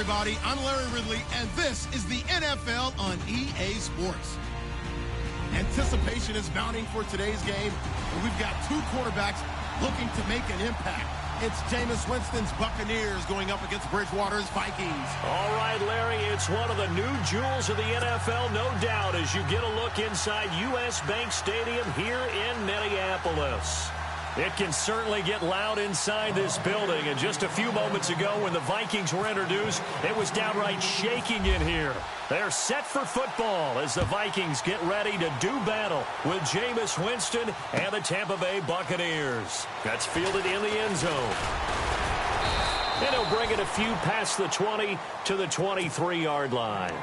everybody. I'm Larry Ridley, and this is the NFL on EA Sports. Anticipation is mounting for today's game, and we've got two quarterbacks looking to make an impact. It's Jameis Winston's Buccaneers going up against Bridgewater's Vikings. All right, Larry, it's one of the new jewels of the NFL, no doubt, as you get a look inside U.S. Bank Stadium here in Minneapolis. It can certainly get loud inside this building, and just a few moments ago when the Vikings were introduced, it was downright shaking in here. They're set for football as the Vikings get ready to do battle with Jameis Winston and the Tampa Bay Buccaneers. That's fielded in the end zone. And he'll bring it a few past the 20 to the 23-yard line.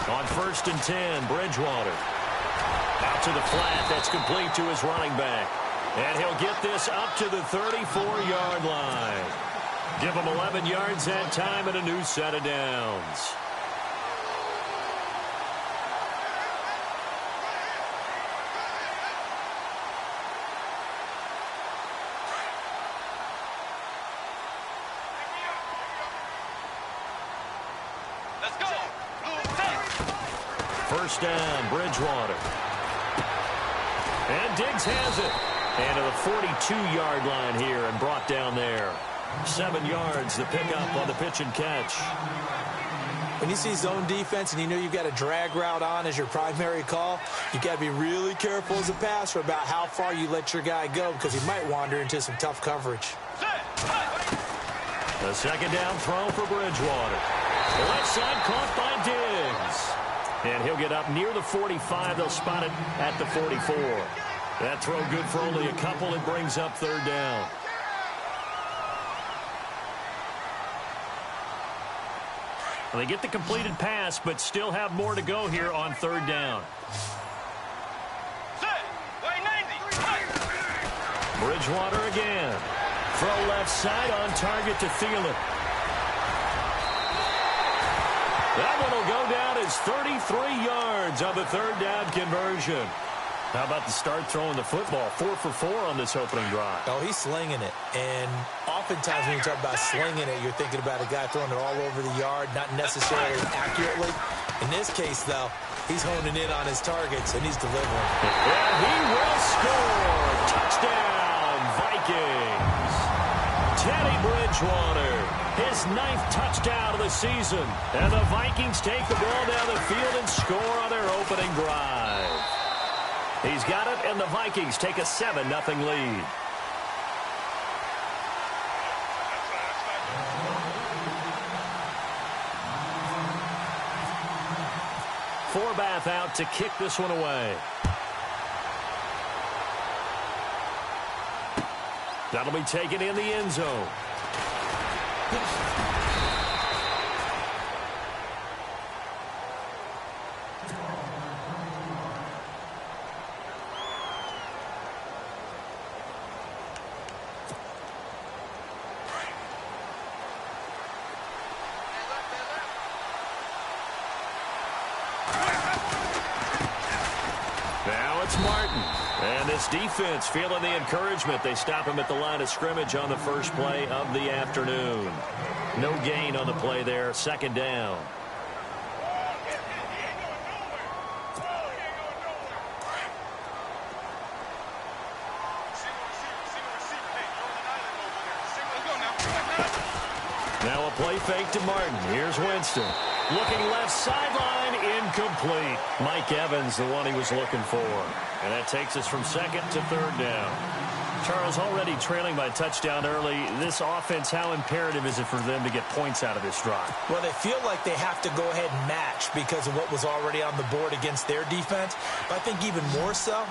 On 1st and 10, Bridgewater. Out to the flat. That's complete to his running back. And he'll get this up to the 34-yard line. Give him 11 yards that time and a new set of downs. First down, Bridgewater. And Diggs has it. And to the 42-yard line here and brought down there. 7 yards, the pickup on the pitch and catch. When you see zone defense and you know you've got a drag route on as your primary call, you've got to be really careful as a passer about how far you let your guy go because he might wander into some tough coverage. The second down throw for Bridgewater. The left side caught by Diggs. And he'll get up near the 45. They'll spot it at the 44. That throw good for only a couple. It brings up third down. Well, they get the completed pass, but still have more to go here on third down. Bridgewater again. Throw left side on target to Thielen. That one will go down as 33 yards on the third down conversion. How about the start throwing the football? 4 for 4 on this opening drive. Oh, he's slinging it. And oftentimes when you talk about slinging it, you're thinking about a guy throwing it all over the yard, not necessarily accurately. In this case, though, he's honing in on his targets, and he's delivering. And he will score. Touchdown, Vikings. Teddy Bridgewater, his 9th touchdown of the season. And the Vikings take the ball down the field and score on their opening drive. He's got it, and the Vikings take a 7-0 lead. Forbath out to kick this one away. That'll be taken in the end zone. Now it's Martin. And this defense feeling the encouragement. They stop him at the line of scrimmage on the first play of the afternoon. No gain on the play there. Second down. Now a play fake to Martin. Here's Winston. Looking left sideline, incomplete. Mike Evans, the one he was looking for. And that takes us from second to third down. Charles, already trailing by a touchdown early. This offense, how imperative is it for them to get points out of this drive? Well, they feel like they have to go ahead and match because of what was already on the board against their defense. But I think even more so,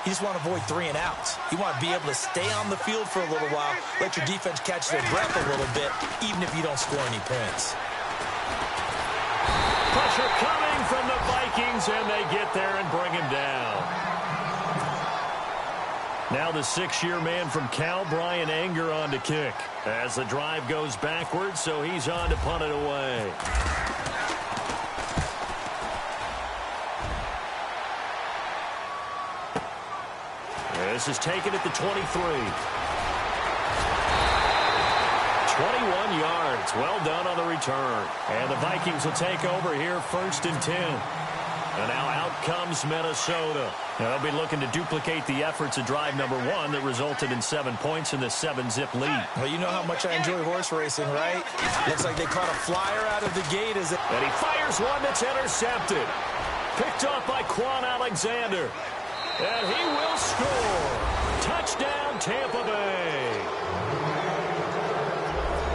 you just want to avoid 3 and outs. You want to be able to stay on the field for a little while, let your defense catch their breath a little bit, even if you don't score any points. Pressure coming from the Vikings, and they get there and bring him down. Now the 6-year man from Cal, Brian Anger, on to kick. As the drive goes backwards, so he's on to punt it away. This is taken at the 23. 21 yards. Well done on the return. And the Vikings will take over here, 1st and 10. And now out comes Minnesota. Now they'll be looking to duplicate the efforts of drive number 1 that resulted in 7 points in the 7-zip lead. Well, you know how much I enjoy horse racing, right? Looks like they caught a flyer out of the gate. And he fires one that's intercepted. Picked up by Quan Alexander. And he will score. Touchdown, Tampa Bay.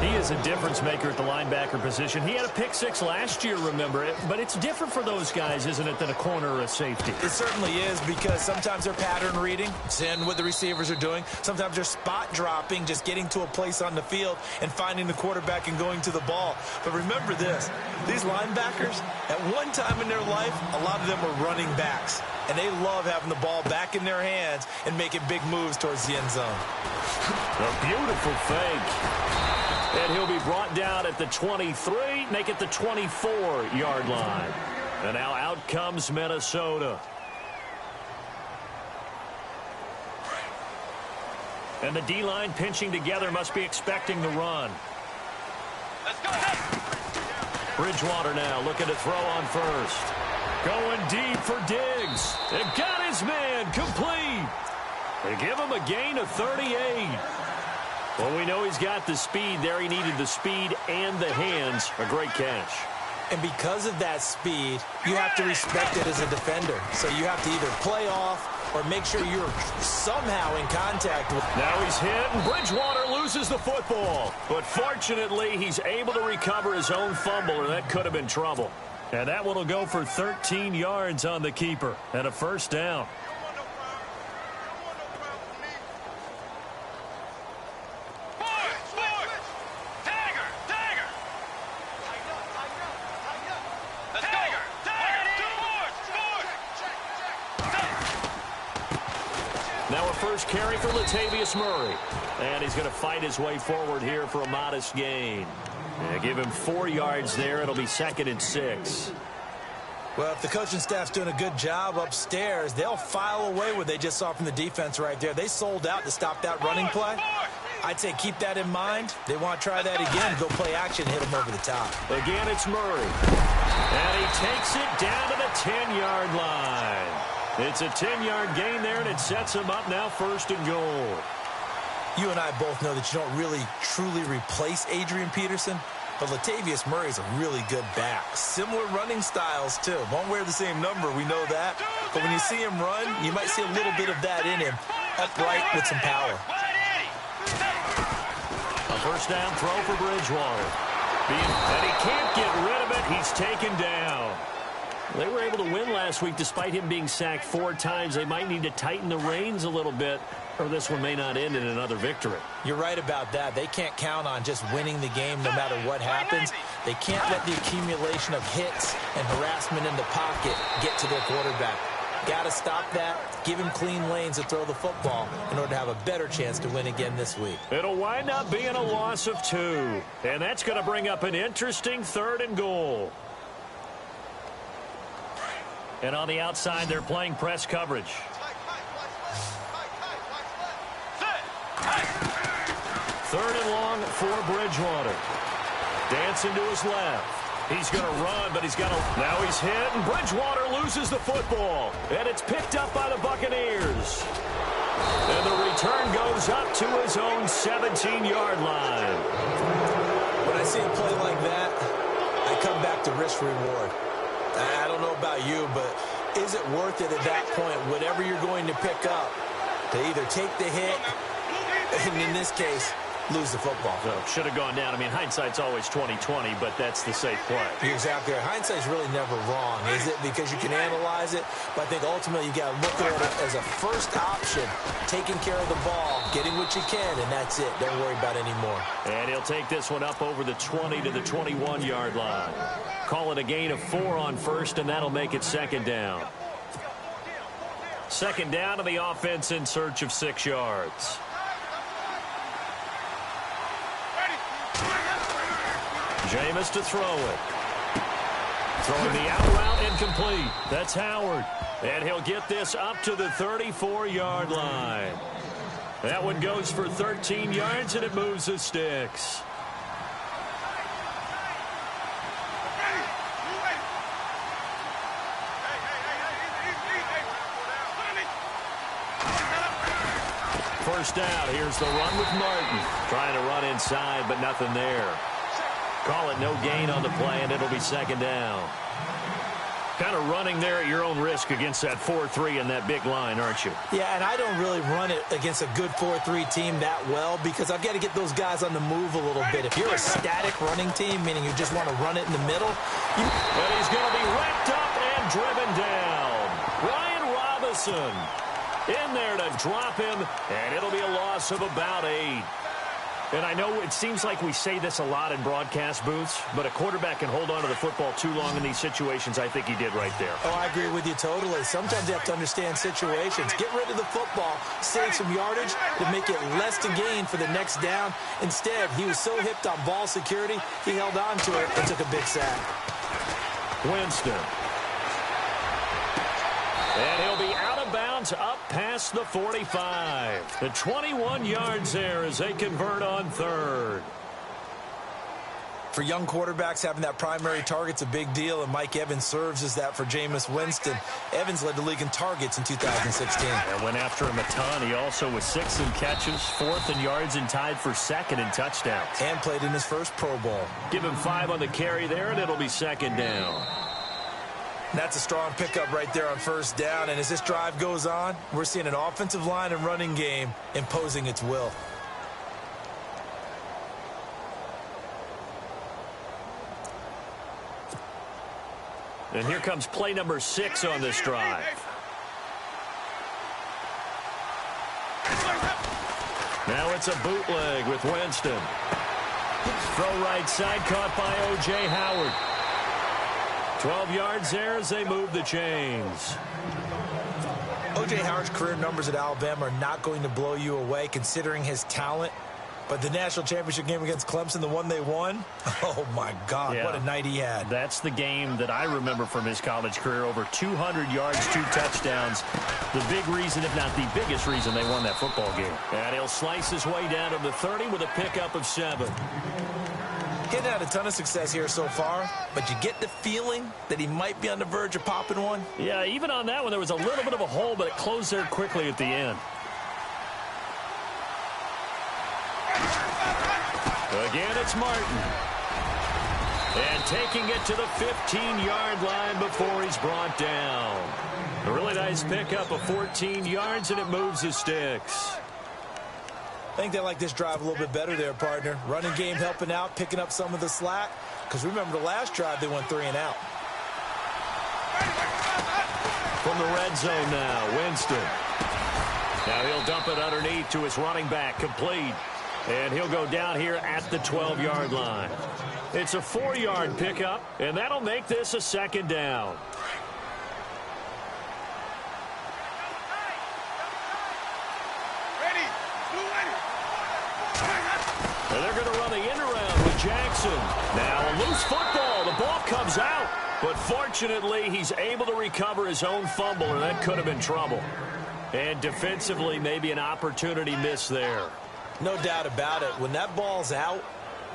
He is a difference maker at the linebacker position. He had a pick 6 last year, remember it. But it's different for those guys, isn't it, than a corner or a safety? It certainly is, because sometimes they're pattern reading, seeing what the receivers are doing. Sometimes they're spot dropping, just getting to a place on the field and finding the quarterback and going to the ball. But remember this, these linebackers, at one time in their life, a lot of them were running backs. And they love having the ball back in their hands and making big moves towards the end zone. A beautiful fake. And he'll be brought down at the 23, make it the 24-yard line. And now out comes Minnesota. And the D-line pinching together, must be expecting the run. Let's go. Bridgewater now looking to throw on first. Going deep for Diggs. They've got his man complete. They give him a gain of 38. Well, we know he's got the speed there. He needed the speed and the hands. A great catch. And because of that speed, you have to respect it as a defender. So you have to either play off or make sure you're somehow in contact with. Now he's hit, and Bridgewater loses the football. But fortunately, he's able to recover his own fumble, or that could have been trouble. And that one will go for 13 yards on the keeper and a 1st down. Now a first carry for Latavius Murray. And he's going to fight his way forward here for a modest gain. Give him 4 yards there. It'll be 2nd and 6. Well, if the coaching staff's doing a good job upstairs, they'll file away what they just saw from the defense right there. They sold out to stop that running play. I'd say keep that in mind. They want to try that again, go play action, hit him over the top. Again, it's Murray. And he takes it down to the 10-yard line. It's a 10-yard gain there, and it sets him up now 1st and goal. You and I both know that you don't really, truly replace Adrian Peterson, but Latavius Murray is a really good back. Similar running styles, too. Won't wear the same number, we know that. But when you see him run, you might see a little bit of that in him, upright with some power. A 1st down throw for Bridgewater. And he can't get rid of it. He's taken down. They were able to win last week despite him being sacked 4 times. They might need to tighten the reins a little bit, or this one may not end in another victory. You're right about that. They can't count on just winning the game no matter what happens. They can't let the accumulation of hits and harassment in the pocket get to their quarterback. Got to stop that, give him clean lanes to throw the football in order to have a better chance to win again this week. It'll wind up being a loss of 2, and that's going to bring up an interesting 3rd and goal. And on the outside, they're playing press coverage. 3rd and long for Bridgewater. Dancing to his left. He's going to run, but he's got to. Now he's hit, and Bridgewater loses the football. And it's picked up by the Buccaneers. And the return goes up to his own 17-yard line. When I see a play like that, I come back to risk-reward. I don't know about you, but is it worth it at that point, whatever you're going to pick up, to either take the hit, and in this case, lose the football. So should have gone down. I mean, hindsight's always 20/20, but that's the safe play. You're exactly right. Hindsight's really never wrong, is it? Because you can analyze it, but I think ultimately you got to look at it as a first option, taking care of the ball, getting what you can, and that's it. Don't worry about it anymore. And he'll take this one up over the 20 to the 21-yard line. Call it a gain of 4 on first, and that'll make it second down. Second down to the offense in search of 6 yards. Jameis to throw it. Throwing the out route incomplete. That's Howard. And he'll get this up to the 34-yard line. That one goes for 13 yards, and it moves the sticks. First down. Here's the run with Martin. Trying to run inside, but nothing there. Call it no gain on the play, and it'll be second down. Kind of running there at your own risk against that 4-3 and that big line, aren't you? Yeah, and I don't really run it against a good 4-3 team that well because I've got to get those guys on the move a little bit. If you're a static running team, meaning you just want to run it in the middle. But he's going to be wrapped up and driven down. Ryan Robinson in there to drop him, and it'll be a loss of about 8. And I know it seems like we say this a lot in broadcast booths, but a quarterback can hold on to the football too long in these situations. I think he did right there. Oh, I agree with you totally. Sometimes you have to understand situations. Get rid of the football, save some yardage to make it less to gain for the next down. Instead, he was so hipped on ball security, he held on to it and took a big sack. Winston. And he'll be out of bounds up past the 45. The 21 yards there as they convert on third. For young quarterbacks, having that primary target's a big deal, and Mike Evans serves as that for Jameis Winston. Evans led the league in targets in 2016. And went after him a ton. He also was 6th in catches, 4th in yards, and tied for 2nd in touchdowns. And played in his first Pro Bowl. Give him 5 on the carry there, and it'll be second down. That's a strong pickup right there on first down. And as this drive goes on, we're seeing an offensive line and running game imposing its will. And here comes play number 6 on this drive. Now it's a bootleg with Winston. Throw right side, caught by O.J. Howard. 12 yards there as they move the chains. O.J. Howard's career numbers at Alabama are not going to blow you away considering his talent. But the national championship game against Clemson, the one they won, oh, my God, yeah, what a night he had. That's the game that I remember from his college career. Over 200 yards, 2 touchdowns. The big reason, if not the biggest reason, they won that football game. And he'll slice his way down to the 30 with a pickup of 7. He hasn't had a ton of success here so far, but you get the feeling that he might be on the verge of popping one. Yeah, even on that one, there was a little bit of a hole, but it closed there quickly at the end. Again, it's Martin. And taking it to the 15-yard line before he's brought down. A really nice pickup of 14 yards, and it moves the sticks. I think they like this drive a little bit better there, partner. Running game helping out, picking up some of the slack. Because remember the last drive, they went 3 and out. From the red zone now, Winston. Now he'll dump it underneath to his running back, complete. And he'll go down here at the 12-yard line. It's a 4-yard pickup, and that'll make this a second down. And they're going to run the end around with Jackson. Now a loose football. The ball comes out. But fortunately, he's able to recover his own fumble, or that could have been trouble. And defensively, maybe an opportunity missed there. No doubt about it. When that ball's out,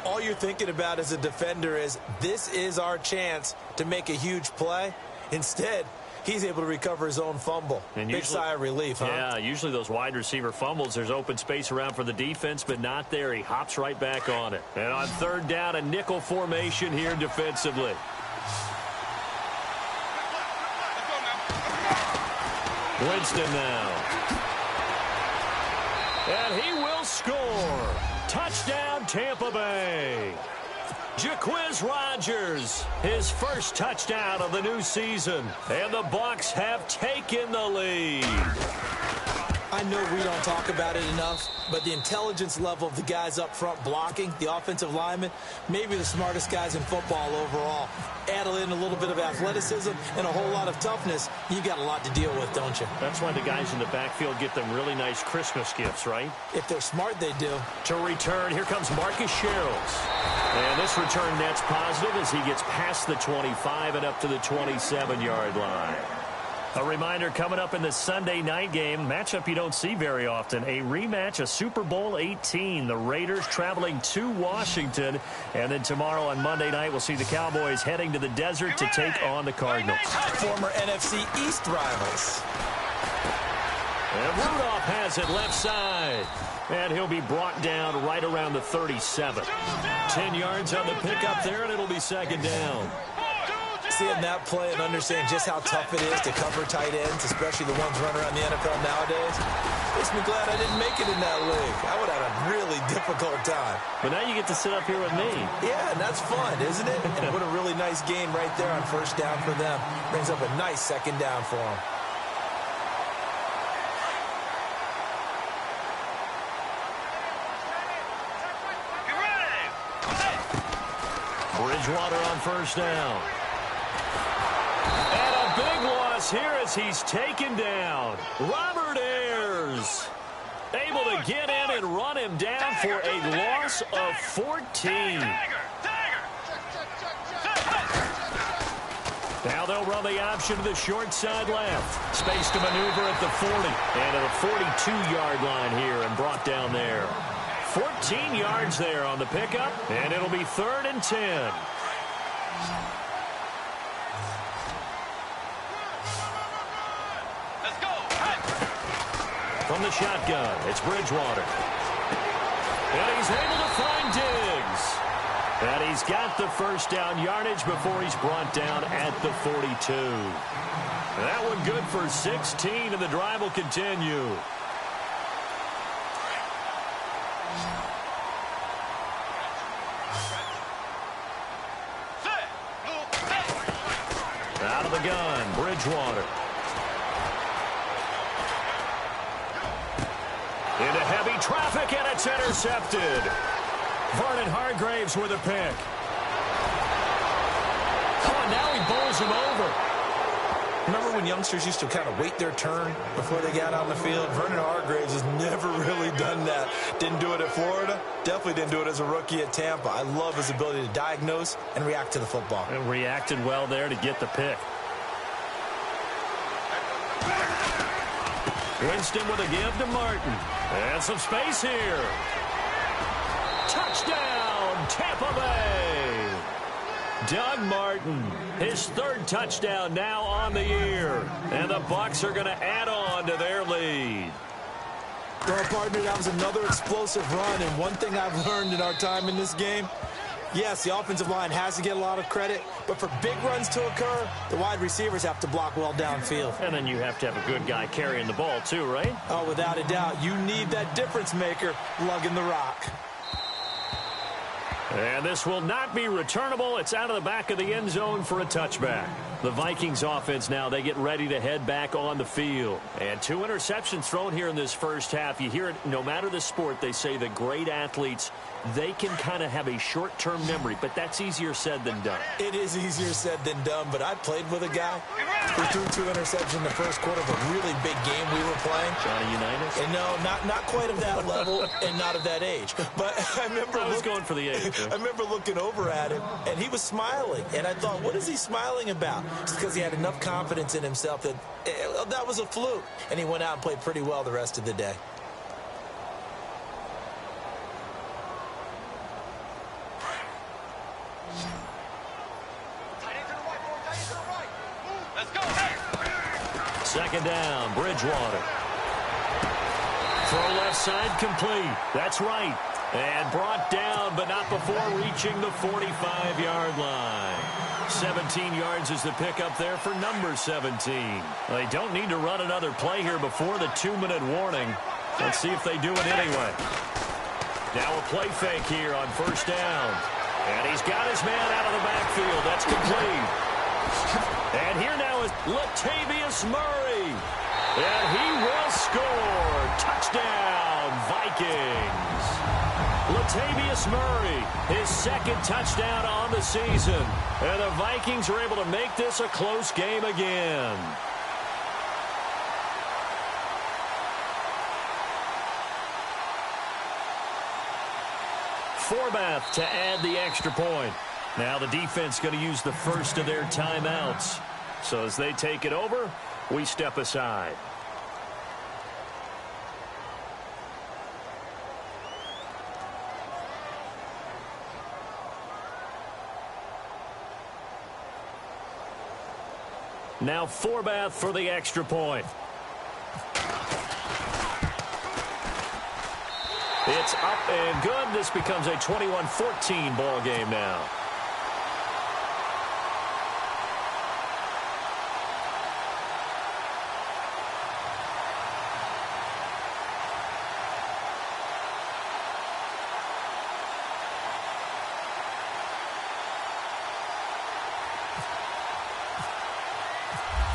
all you're thinking about as a defender is, this is our chance to make a huge play. Instead, he's able to recover his own fumble. And big sigh of relief, huh? Yeah, usually those wide receiver fumbles, there's open space around for the defense, but not there. He hops right back on it. And on third down, a nickel formation here defensively. Winston now. And he will score. Touchdown, Tampa Bay. Jaquiz Rodgers, his first touchdown of the new season. And the Bucs have taken the lead. I know we don't talk about it enough, but the intelligence level of the guys up front blocking, the offensive linemen, maybe the smartest guys in football overall. Add in a little bit of athleticism and a whole lot of toughness, you got a lot to deal with, don't you? That's why the guys in the backfield get them really nice Christmas gifts, right? If they're smart, they do. To return, here comes Marcus Sherrills. And this return net's positive as he gets past the 25 and up to the 27-yard line. A reminder coming up in the Sunday night game, matchup you don't see very often, a rematch of Super Bowl 18. The Raiders traveling to Washington. And then tomorrow on Monday night, we'll see the Cowboys heading to the desert to take on the Cardinals. Former NFC East rivals. And Rudolph has it left side. And he'll be brought down right around the 37. 10 yards on the pickup there, and it'll be second down. Seeing that play and understand just how tough it is to cover tight ends, especially the ones running around the NFL nowadays, makes me glad I didn't make it in that league. I would have had a really difficult time. But now you get to sit up here with me. Yeah, and that's fun, isn't it? And what a really nice game right there on first down for them. Brings up a nice second down for them. Bridgewater on first down. And a big loss here as he's taken down. Robert Ayers able to get in and run him down for a loss of 14. Now they'll run the option to the short side left. Space to maneuver at the 40. And at the 42-yard line here and brought down there. 14 yards there on the pickup, and it'll be 3rd and 10. Let's go. From the shotgun, it's Bridgewater. And he's able to find Diggs. And he's got the first down yardage before he's brought down at the 42. That one good for 16, and the drive will continue. Out of the gun, Bridgewater. Into heavy traffic, and it's intercepted. Vernon Hargreaves with a pick. Oh, and now he bowls him over. Remember when youngsters used to kind of wait their turn before they got on the field? Vernon Hargreaves has never really done that. Didn't do it at Florida. Definitely didn't do it as a rookie at Tampa. I love his ability to diagnose and react to the football. And reacted well there to get the pick. Winston with a give to Martin. And some space here. Touchdown, Tampa Bay. Doug Martin, his 3rd touchdown now on the year. And the Bucs are going to add on to their lead. Well, partner, that was another explosive run. And one thing I've learned in our time in this game, yes, the offensive line has to get a lot of credit, but for big runs to occur, the wide receivers have to block well downfield. And then you have to have a good guy carrying the ball too, right? Oh, without a doubt. You need that difference maker lugging the rock. And this will not be returnable. It's out of the back of the end zone for a touchback. The Vikings offense now, they get ready to head back on the field. And 2 interceptions thrown here in this first half. You hear it, no matter the sport, they say the great athletes, they can kind of have a short-term memory, but that's easier said than done. It is easier said than done, but I played with a guy who threw 2 interceptions in the first quarter of a really big game we were playing. Johnny Unitas? And no, not quite of that level and not of that age. But I remember I was going for the age. I remember looking over at him, and he was smiling. And I thought, what is he smiling about? It's because he had enough confidence in himself that that was a fluke. And he went out and played pretty well the rest of the day. Let's go. Second down, Bridgewater. Throw left side complete. That's right. And brought down, but not before reaching the 45-yard line. 17 yards is the pickup there for number 17. They don't need to run another play here before the 2-minute warning. Let's see if they do it anyway. Now a play fake here on first down. And he's got his man out of the backfield. That's complete. And here now is Latavius Murray. And he will score. Touchdown, Vikings. Latavius Murray, his second touchdown on the season. And the Vikings are able to make this a close game again. Forbath to add the extra point. Now the defense going to use the first of their timeouts. So as they take it over, we step aside. Now Forbath for the extra point. It's up and good. This becomes a 21-14 ball game now.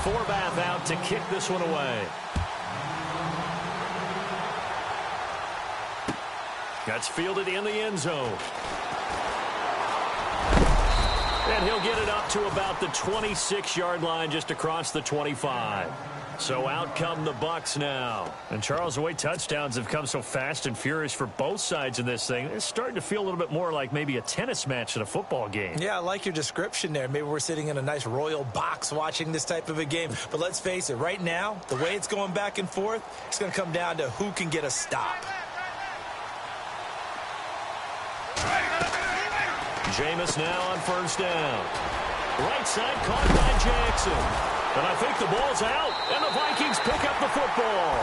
Forbath out to kick this one away. That's fielded in the end zone. And he'll get it up to about the 26-yard line, just across the 25. So out come the Bucs now. And Charles, the way touchdowns have come so fast and furious for both sides in this thing, it's starting to feel a little bit more like maybe a tennis match than a football game. Yeah, I like your description there. Maybe we're sitting in a nice royal box watching this type of a game. But let's face it, right now, the way it's going back and forth, it's going to come down to who can get a stop. Jameis now on first down. Right side caught by Jackson. And I think the ball's out, and the Vikings pick up the football.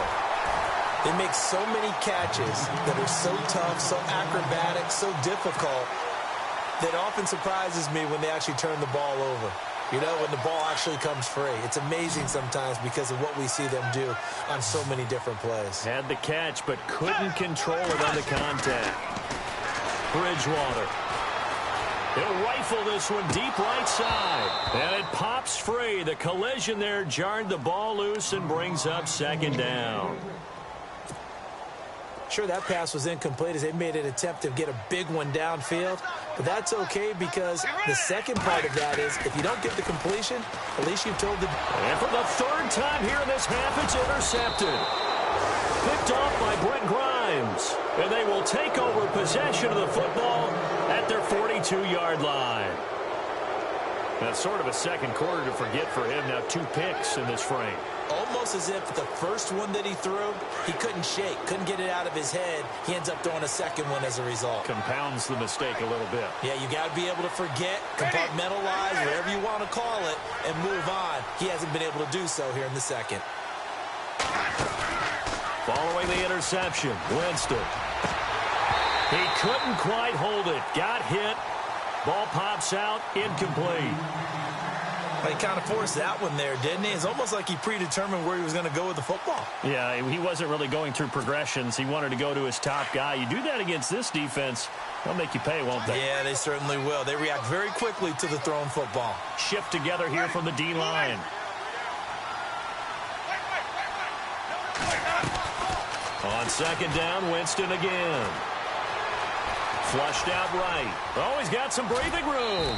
They make so many catches that are so tough, so acrobatic, so difficult, that often surprises me when they actually turn the ball over. You know, when the ball actually comes free. It's amazing sometimes because of what we see them do on so many different plays. Had the catch, but couldn't control it on the contact. Bridgewater. He'll rifle this one deep right side. And it pops free. The collision there jarred the ball loose and brings up second down. Sure, that pass was incomplete as they made an attempt to get a big one downfield. But that's okay because the second part of that is if you don't get the completion, at least you've told the... And for the third time here in this half, it's intercepted. Picked off by Brent Grimes. And they will take over possession of the football at their 42-yard line. That's sort of a second quarter to forget for him. Now 2 picks in this frame. Almost as if the first one that he threw, he couldn't shake, couldn't get it out of his head. He ends up throwing a second one as a result. Compounds the mistake a little bit. Yeah, you got to be able to forget, compartmentalize, whatever you want to call it, and move on. He hasn't been able to do so here in the second. Following the interception, Winston. He couldn't quite hold it. Got hit. Ball pops out. Incomplete. He kind of forced that one there, didn't he? It's almost like he predetermined where he was going to go with the football. Yeah, he wasn't really going through progressions. He wanted to go to his top guy. You do that against this defense, they'll make you pay, won't they? Yeah, they certainly will. They react very quickly to the thrown football. Shift together here from the D-line. On second down, Winston again. Flushed out right. Oh, he's got some breathing room.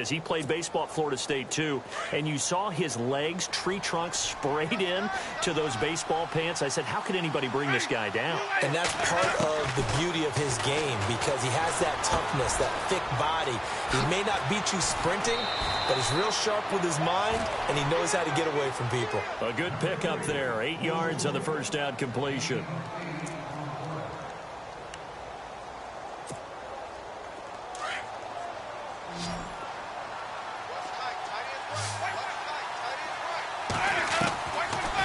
He played baseball at Florida State, too, and you saw his legs, tree trunks sprayed in to those baseball pants. I said, how could anybody bring this guy down? And that's part of the beauty of his game because he has that toughness, that thick body. He may not beat you sprinting, but he's real sharp with his mind, and he knows how to get away from people. A good pickup there, 8 yards on the first down completion.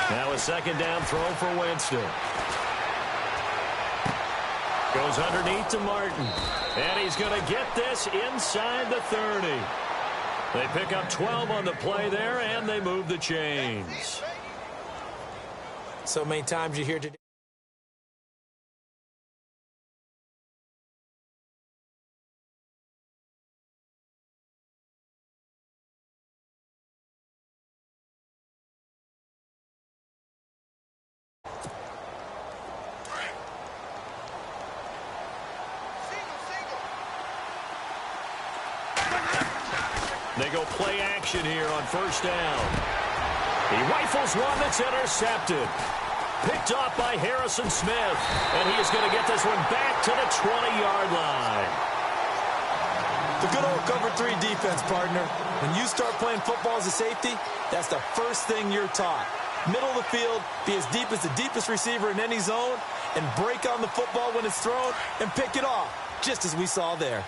Now a second down throw for Winston. Goes underneath to Martin. And he's going to get this inside the 30. They pick up 12 on the play there, and they move the chains. So many times you hear today. They go play action here on first down. He rifles one that's intercepted. Picked off by Harrison Smith. And he is going to get this one back to the 20-yard line. The good old cover 3 defense, partner. When you start playing football as a safety, that's the first thing you're taught. Middle of the field, be as deep as the deepest receiver in any zone, and break on the football when it's thrown and pick it off, just as we saw there.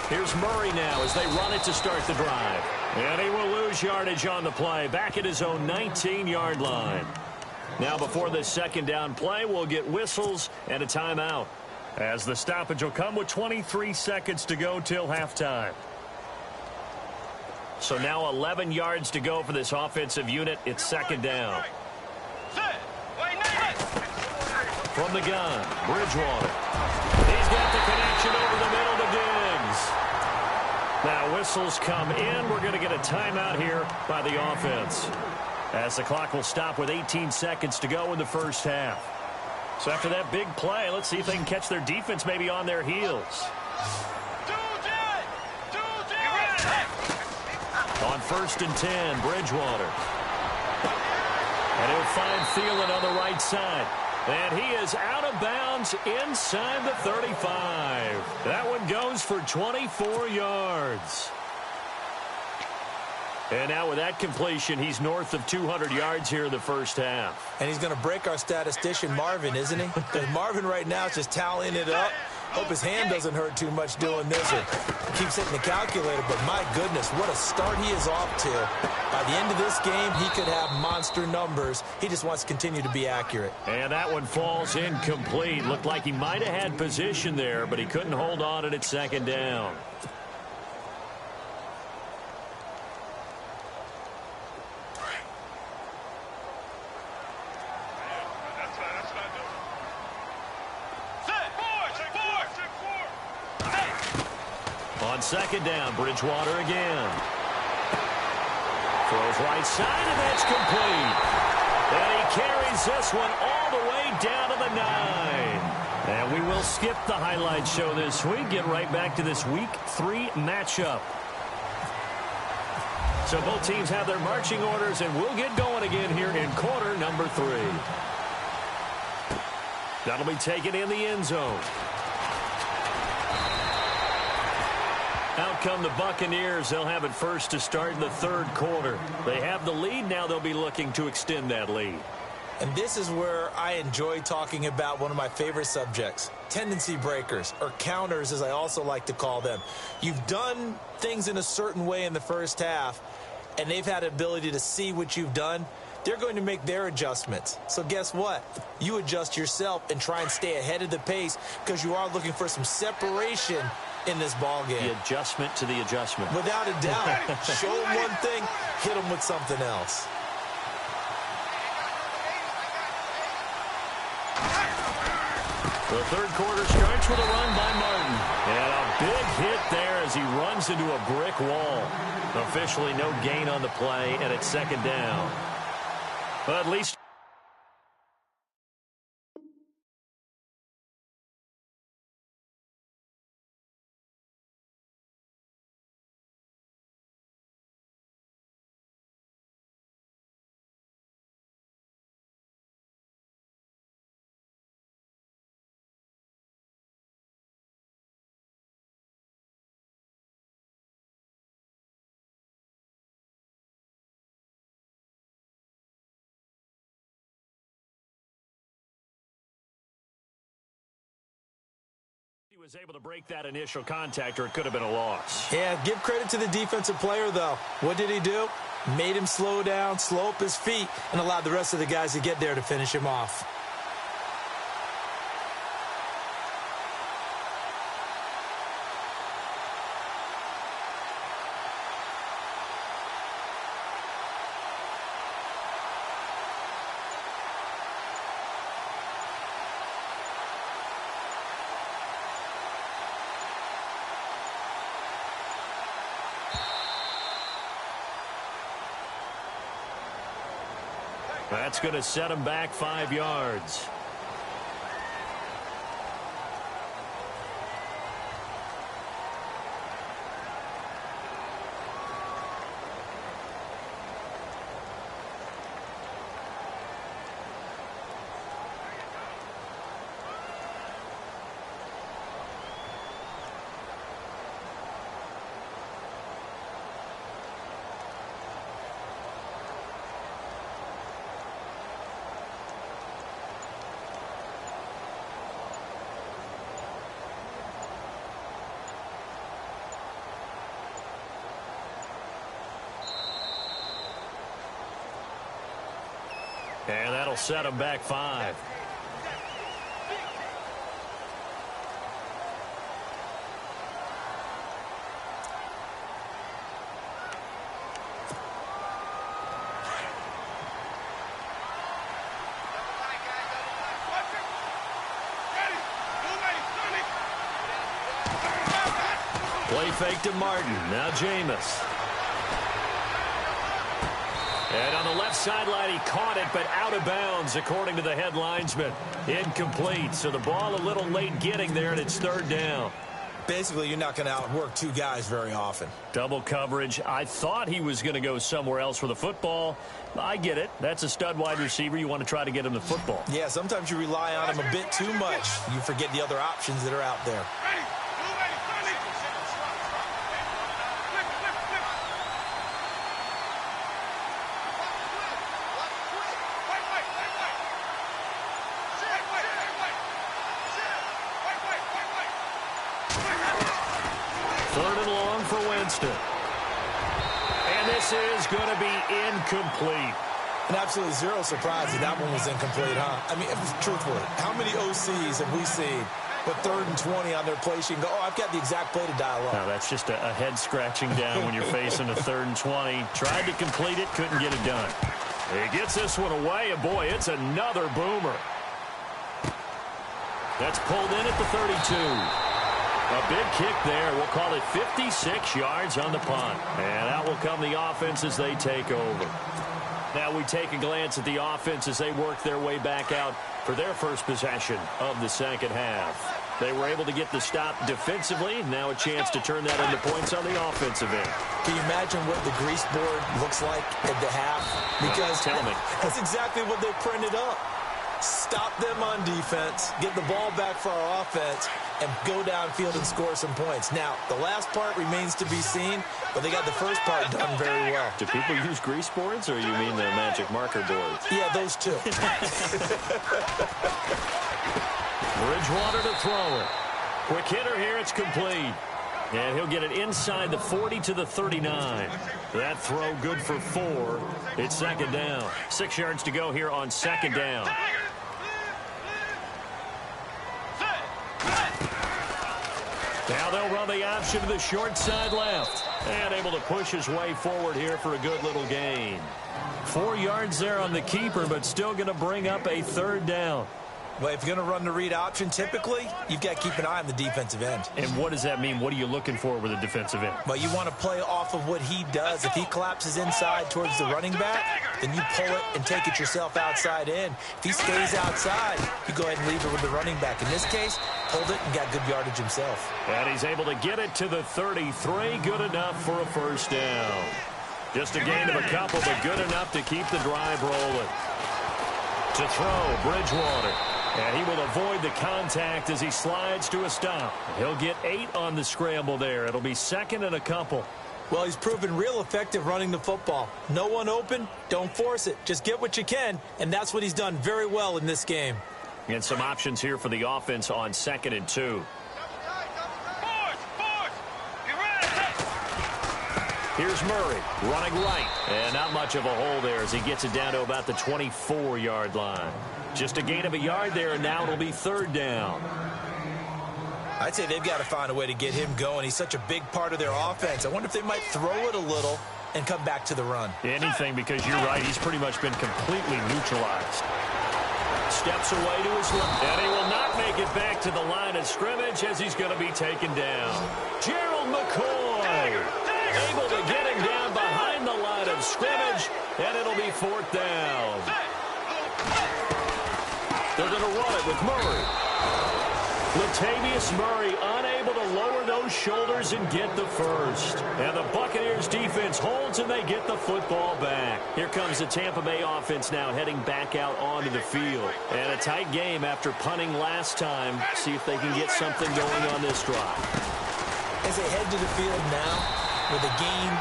Here's Murray now as they run it to start the drive. And he will lose yardage on the play, back at his own 19-yard line. Now before this second down play, we'll get whistles and a timeout, as the stoppage will come with 23 seconds to go till halftime. So now 11 yards to go for this offensive unit. It's second down. From the gun, Bridgewater. He's got the connection over the middle to Diggs. Now whistles come in. We're going to get a timeout here by the offense, as the clock will stop with 18 seconds to go in the first half. So after that big play, let's see if they can catch their defense maybe on their heels. On first and 10, Bridgewater. And he'll find Thielen on the right side. And he is out of bounds inside the 35. That one goes for 24 yards. And now with that completion, he's north of 200 yards here in the first half. And he's going to break our statistician, Marvin, isn't he? Because Marvin right now is just tallying it up. Hope his hand doesn't hurt too much doing this. Or keeps hitting the calculator, but my goodness, what a start he is off to. By the end of this game, he could have monster numbers. He just wants to continue to be accurate. And that one falls incomplete. Looked like he might have had position there, but he couldn't hold on at second down. On second down, Bridgewater again. Throws right side, and that's complete. And he carries this one all the way down to the 9. And we will skip the highlight show this week. Get right back to this Week 3 matchup. So both teams have their marching orders, and we'll get going again here in quarter number 3. That'll be taken in the end zone. Out come the Buccaneers. They'll have it first to start in the third quarter. They have the lead. Now they'll be looking to extend that lead. And this is where I enjoy talking about one of my favorite subjects, tendency breakers, or counters as I also like to call them. You've done things in a certain way in the first half, and they've had the ability to see what you've done. They're going to make their adjustments. So guess what? You adjust yourself and try and stay ahead of the pace, because you are looking for some separation in this ball game. The adjustment to the adjustment. Without a doubt. Show them one thing, hit them with something else. The third quarter starts with a run by Martin. And a big hit there as he runs into a brick wall. Officially no gain on the play, and it's second down. But at least he was able to break that initial contact, or it could have been a loss. Yeah, give credit to the defensive player, though. What did he do? Made him slow down, slow up his feet, and allowed the rest of the guys to get there to finish him off. That's going to set him back 5 yards. And that'll set him back 5. Play fake to Martin. Now Jameis. And on the left sideline, he caught it, but out of bounds, according to the head linesman. Incomplete, so the ball a little late getting there, and it's 3rd down. Basically, you're not going to outwork 2 guys very often. Double coverage. I thought he was going to go somewhere else for the football. I get it. That's a stud wide receiver. You want to try to get him the football. Yeah, sometimes you rely on him a bit too much. You forget the other options that are out there. And this is going to be incomplete. And absolutely zero surprise that one was incomplete, huh? I mean, truthfully, how many OCs have we seen with 3rd and 20 on their play sheet and go, oh, I've got the exact play to dial up? No, that's just a head scratching down when you're facing a 3rd and 20. Tried to complete it, couldn't get it done. He gets this one away, and boy, it's another boomer. That's pulled in at the 32. A big kick there. We'll call it 56 yards on the punt. And out will come the offense as they take over. Now we take a glance at the offense as they work their way back out for their first possession of the second half. They were able to get the stop defensively. Now a chance to turn that into points on the offensive end. Can you imagine what the grease board looks like at the half? Because tell me. That's exactly what they printed up. Stop them on defense, get the ball back for our offense, and go downfield and score some points. Now, the last part remains to be seen, but they got the first part done very well. Do people use grease boards, or you mean the magic marker boards? Yeah, those two. Bridgewater to throw it. Quick hitter here, it's complete. And he'll get it inside the 40 to the 39. That throw good for 4. It's 2nd down. 6 yards to go here on 2nd down. Now they'll run the option to the short side left. And able to push his way forward here for a good little gain. 4 yards there on the keeper, but still going to bring up a 3rd down. Well, if you're going to run the read option, typically, you've got to keep an eye on the defensive end. And what does that mean? What are you looking for with a defensive end? Well, you want to play off of what he does. If he collapses inside towards the running back, then you pull it and take it yourself outside in. If he stays outside, you go ahead and leave it with the running back. In this case, pulled it and got good yardage himself. And he's able to get it to the 33. Good enough for a 1st down. Just a gain of a couple, but good enough to keep the drive rolling. To throw, Bridgewater. And he will avoid the contact as he slides to a stop. He'll get 8 on the scramble there. It'll be 2nd and a couple. Well, he's proven real effective running the football. No one open, don't force it. Just get what you can, and that's what he's done very well in this game. And some options here for the offense on 2nd and 2. Here's Murray running right. And not much of a hole there as he gets it down to about the 24-yard line. Just a gain of a yard there, and now it'll be third down. I'd say they've got to find a way to get him going. He's such a big part of their offense. I wonder if they might throw it a little and come back to the run. Anything, because you're right. He's pretty much been completely neutralized. Steps away to his left, and he will not make it back to the line of scrimmage as he's going to be taken down. Gerald McCoy able to get him down behind the line of scrimmage, and it'll be fourth down. They're going to run it with Murray. Latavius Murray unable to lower those shoulders and get the first. And the Buccaneers defense holds and they get the football back. Here comes the Tampa Bay offense now heading back out onto the field. And a tight game after punting last time. See if they can get something going on this drive. As they head to the field now with a game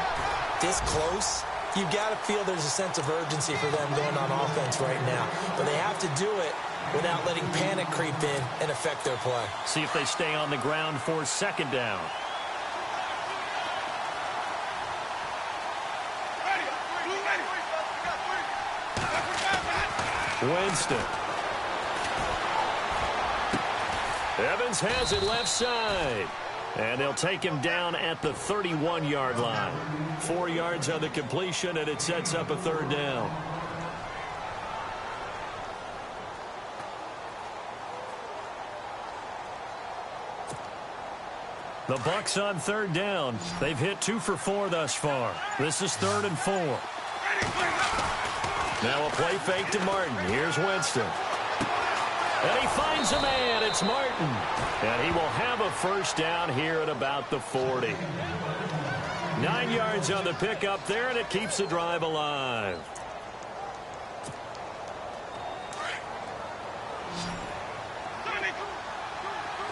this close, you've got to feel there's a sense of urgency for them going on offense right now. But they have to do it without letting panic creep in and affect their play. See if they stay on the ground for second down. Winston. Evans has it left side. And they'll take him down at the 31-yard line. 4 yards on the completion, and it sets up a third down. The Bucs on third down. They've hit 2 for 4 thus far. This is 3rd and 4. Now a play fake to Martin. Here's Winston. And he finds a man. It's Martin. And he will have a first down here at about the 40. 9 yards on the pickup there, and it keeps the drive alive.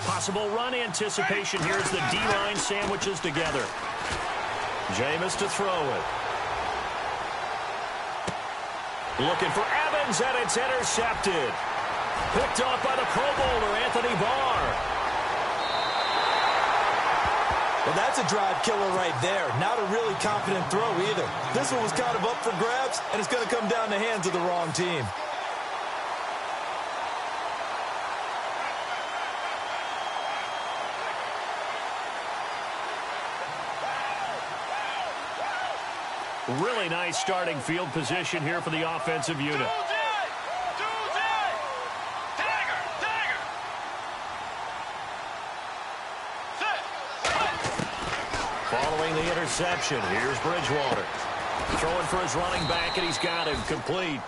Possible run anticipation. Here's the D-line sandwiches together. Jameis to throw it. Looking for Evans, and it's intercepted. Picked off by the Pro Bowler, Anthony Barr. Well, that's a drive killer right there. Not a really confident throw either. This one was kind of up for grabs, and it's going to come down the hands of the wrong team. Really nice starting field position here for the offensive unit. Following the interception, here's Bridgewater. Throwing for his running back, and he's got him complete.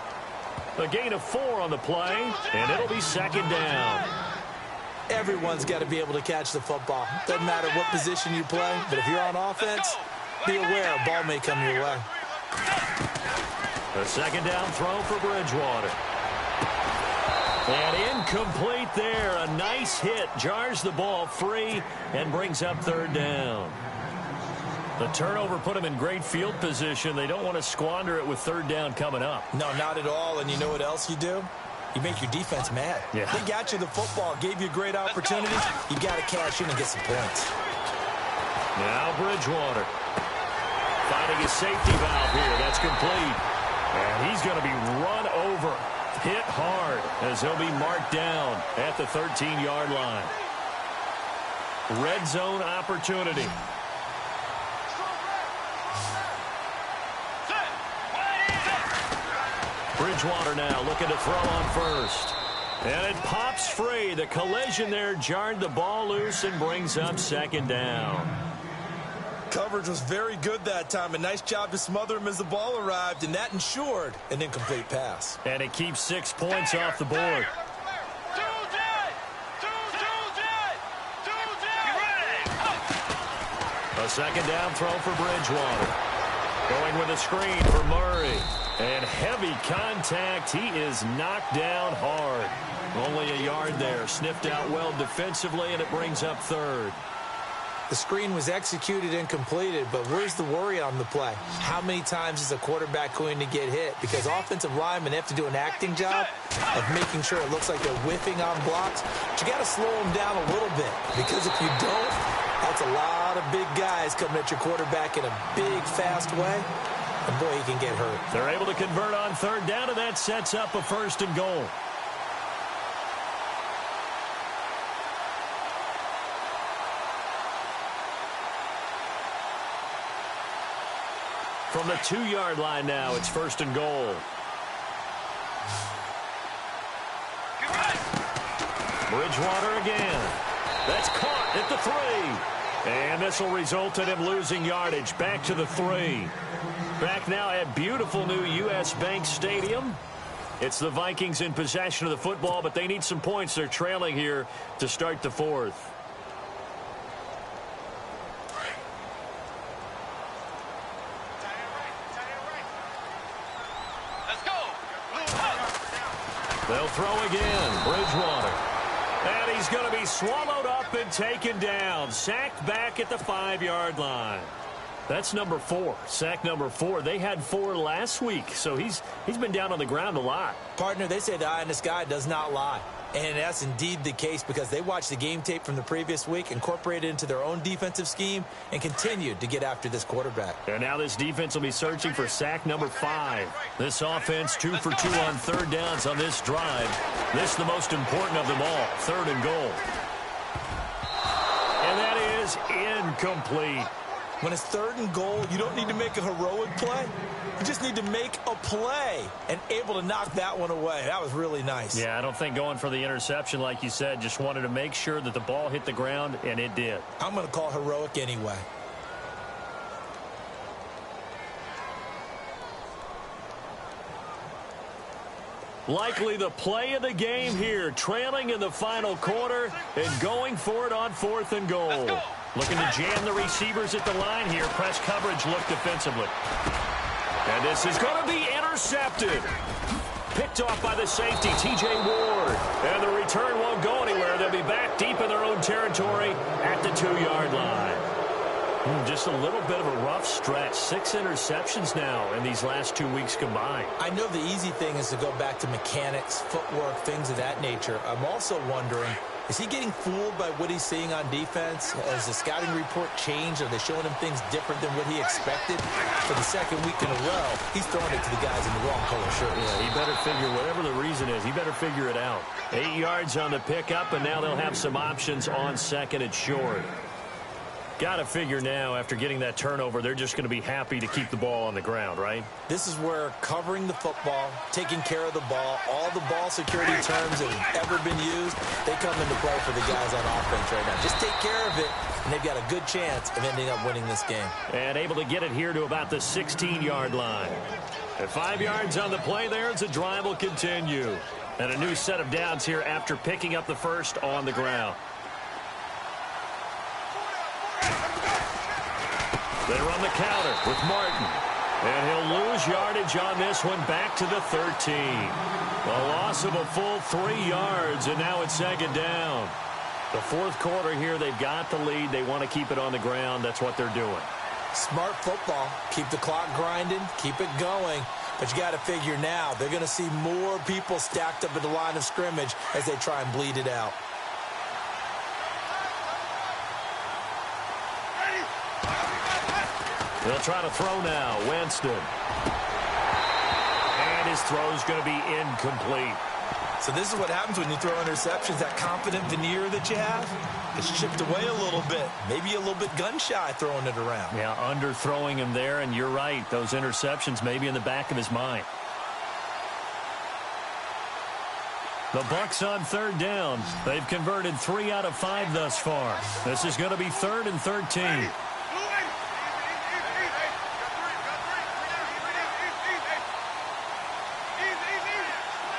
A gain of 4 on the play, and it'll be second down. Everyone's got to be able to catch the football. Doesn't matter what position you play, but if you're on offense, be aware a ball may come your way. A second down throw for Bridgewater. And incomplete there. A nice hit. Jars the ball free and brings up third down. The turnover put them in great field position. They don't want to squander it with third down coming up. No, not at all. And you know what else you do? You make your defense mad. Yeah. They got you the football, gave you a great opportunity. You got to cash in and get some points. Now Bridgewater. Finding his safety valve here. That's complete. And he's going to be run over. Hit hard as he'll be marked down at the 13-yard line. Red zone opportunity. Bridgewater now looking to throw on first. And it pops free. The collision there jarred the ball loose and brings up second down. Coverage was very good that time. A nice job to smother him as the ball arrived, and that ensured an incomplete pass. And it keeps 6 points off the board. A second down throw for Bridgewater. Going with a screen for Murray. And heavy contact. He is knocked down hard. Only a yard there. Sniffed out well defensively, and it brings up third. The screen was executed and completed, but where's the worry on the play? How many times is a quarterback going to get hit? Because offensive linemen have to do an acting job of making sure it looks like they're whiffing on blocks. But you got to slow them down a little bit, because if you don't, That's a lot of big guys coming at your quarterback in a big, fast way. And, boy, he can get hurt. They're able to convert on third down, and that sets up a 1st and goal. From the 2-yard line now, it's 1st and goal. Bridgewater again. That's caught at the 3. And this will result in him losing yardage. Back to the 3. Back now at beautiful new U.S. Bank Stadium. It's the Vikings in possession of the football, but they need some points. They're trailing here to start the 4th. They'll throw again. Bridgewater. And he's going to be swallowed up and taken down. Sacked back at the 5-yard line. That's number 4. Sack number 4. They had 4 last week, so he's been down on the ground a lot. Partner, they say the eye in the sky does not lie. And that's indeed the case because they watched the game tape from the previous week, incorporated it into their own defensive scheme, and continued to get after this quarterback. And now this defense will be searching for sack number 5. This offense 2 for 2 on third downs on this drive. This is the most important of them all, 3rd and goal. And that is incomplete. When it's 3rd and goal, you don't need to make a heroic play. You just need to make a play and able to knock that one away. That was really nice. Yeah, I don't think going for the interception, like you said, just wanted to make sure that the ball hit the ground, and it did. I'm going to call heroic anyway. Likely the play of the game here, trailing in the final quarter and going for it on 4th and goal. Looking to jam the receivers at the line here. Press coverage look defensively. And this is going to be intercepted. Picked off by the safety, T.J. Ward. And the return won't go anywhere. They'll be back deep in their own territory at the 2-yard line. Just a little bit of a rough stretch. 6 interceptions now in these last 2 weeks combined. I know the easy thing is to go back to mechanics, footwork, things of that nature. I'm also wondering, is he getting fooled by what he's seeing on defense? Has the scouting report changed? Are they showing him things different than what he expected? For the 2nd week in a row, he's throwing it to the guys in the wrong color shirt. Yeah, he better figure, whatever the reason is, he better figure it out. 8 yards on the pickup, and now they'll have some options on 2nd and short. Got to figure now, after getting that turnover, they're just going to be happy to keep the ball on the ground, right? This is where covering the football, taking care of the ball, all the ball security terms that have ever been used, they come into play for the guys on offense right now. Just take care of it, and they've got a good chance of ending up winning this game. And able to get it here to about the 16-yard line. At 5 yards on the play there, the drive will continue. And a new set of downs here after picking up the first on the ground. They run the counter with Martin. And he'll lose yardage on this one back to the 13. A loss of a full 3 yards, and now it's 2nd down. The 4th quarter here, they've got the lead. They want to keep it on the ground. That's what they're doing. Smart football. Keep the clock grinding. Keep it going. But you got to figure now, they're going to see more people stacked up at the line of scrimmage as they try and bleed it out. They'll try to throw now. Winston. And his throw's going to be incomplete. So this is what happens when you throw interceptions. That confident veneer that you have, it's chipped away a little bit. Maybe a little bit gun-shy throwing it around. Yeah, underthrowing him there, and you're right. Those interceptions may be in the back of his mind. The Bucs on 3rd down. They've converted 3 out of 5 thus far. This is going to be 3rd and 13.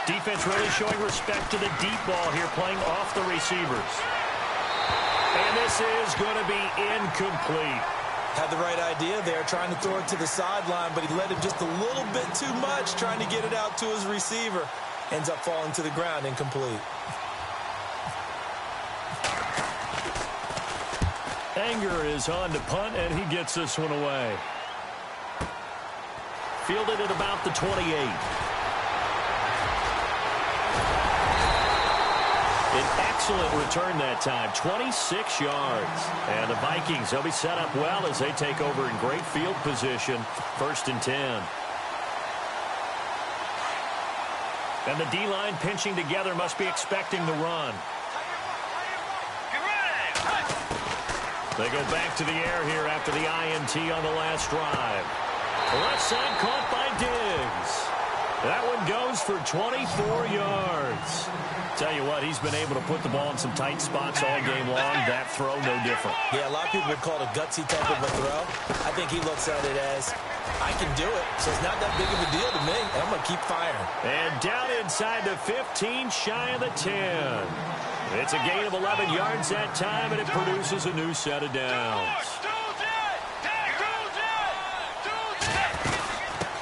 Defense really showing respect to the deep ball here, playing off the receivers. And this is going to be incomplete. Had the right idea there, trying to throw it to the sideline, but he let him just a little bit too much, trying to get it out to his receiver. Ends up falling to the ground, incomplete. Anger is on to punt, and he gets this one away. Fielded at about the 28. An excellent return that time, 26 yards. And the Vikings, they'll be set up well as they take over in great field position, 1st and 10. And the D-line pinching together must be expecting the run. They go back to the air here after the INT on the last drive. Left side caught by Diggs. That one goes for 24 yards. Tell you what, he's been able to put the ball in some tight spots all game long. That throw, no different. Yeah, a lot of people would call it a gutsy type of a throw. I think he looks at it as, I can do it, so it's not that big of a deal to me, and I'm going to keep firing. And down inside the 15, shy of the 10. It's a gain of 11 yards that time, and it produces a new set of downs.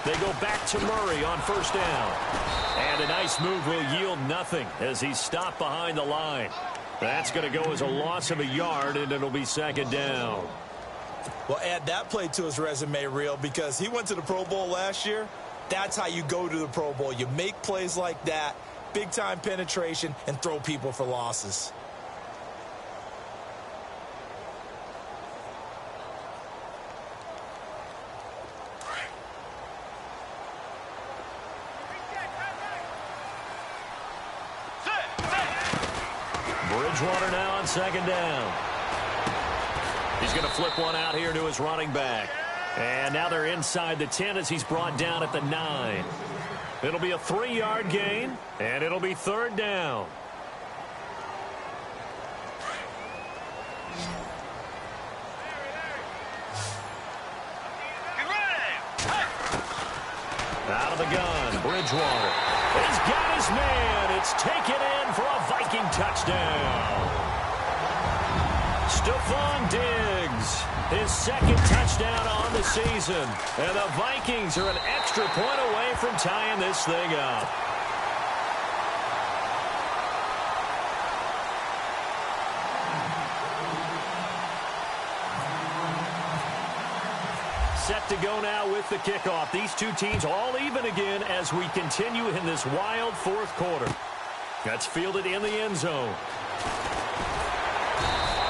They go back to Murray on 1st down. And a nice move will yield nothing as he's stopped behind the line. That's going to go as a loss of a yard, and it'll be 2nd down. Well, add that play to his resume reel because he went to the Pro Bowl last year. That's how you go to the Pro Bowl. You make plays like that, big-time penetration, and throw people for losses. Bridgewater now on 2nd down. He's going to flip one out here to his running back. And now they're inside the 10 as he's brought down at the 9. It'll be a 3-yard gain, and it'll be 3rd down. Out of the gun, Bridgewater. He's got his man. It's taken in for a Viking touchdown. Stephon Diggs, his 2nd touchdown on the season. And the Vikings are an extra point away from tying this thing up. Set to go now with the kickoff. These two teams all even again as we continue in this wild 4th quarter. That's fielded in the end zone.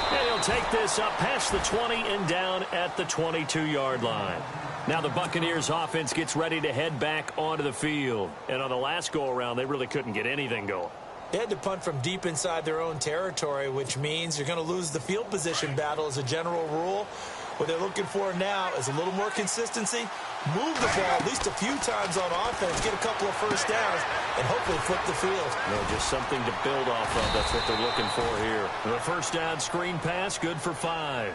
And he'll take this up past the 20 and down at the 22-yard line. Now the Buccaneers offense gets ready to head back onto the field. And on the last go-around, they really couldn't get anything going. They had to punt from deep inside their own territory, which means you're going to lose the field position battle as a general rule. What they're looking for now is a little more consistency, move the ball at least a few times on offense, get a couple of 1st downs, and hopefully flip the field. No, just something to build off of. That's what they're looking for here. The 1st down screen pass, good for 5.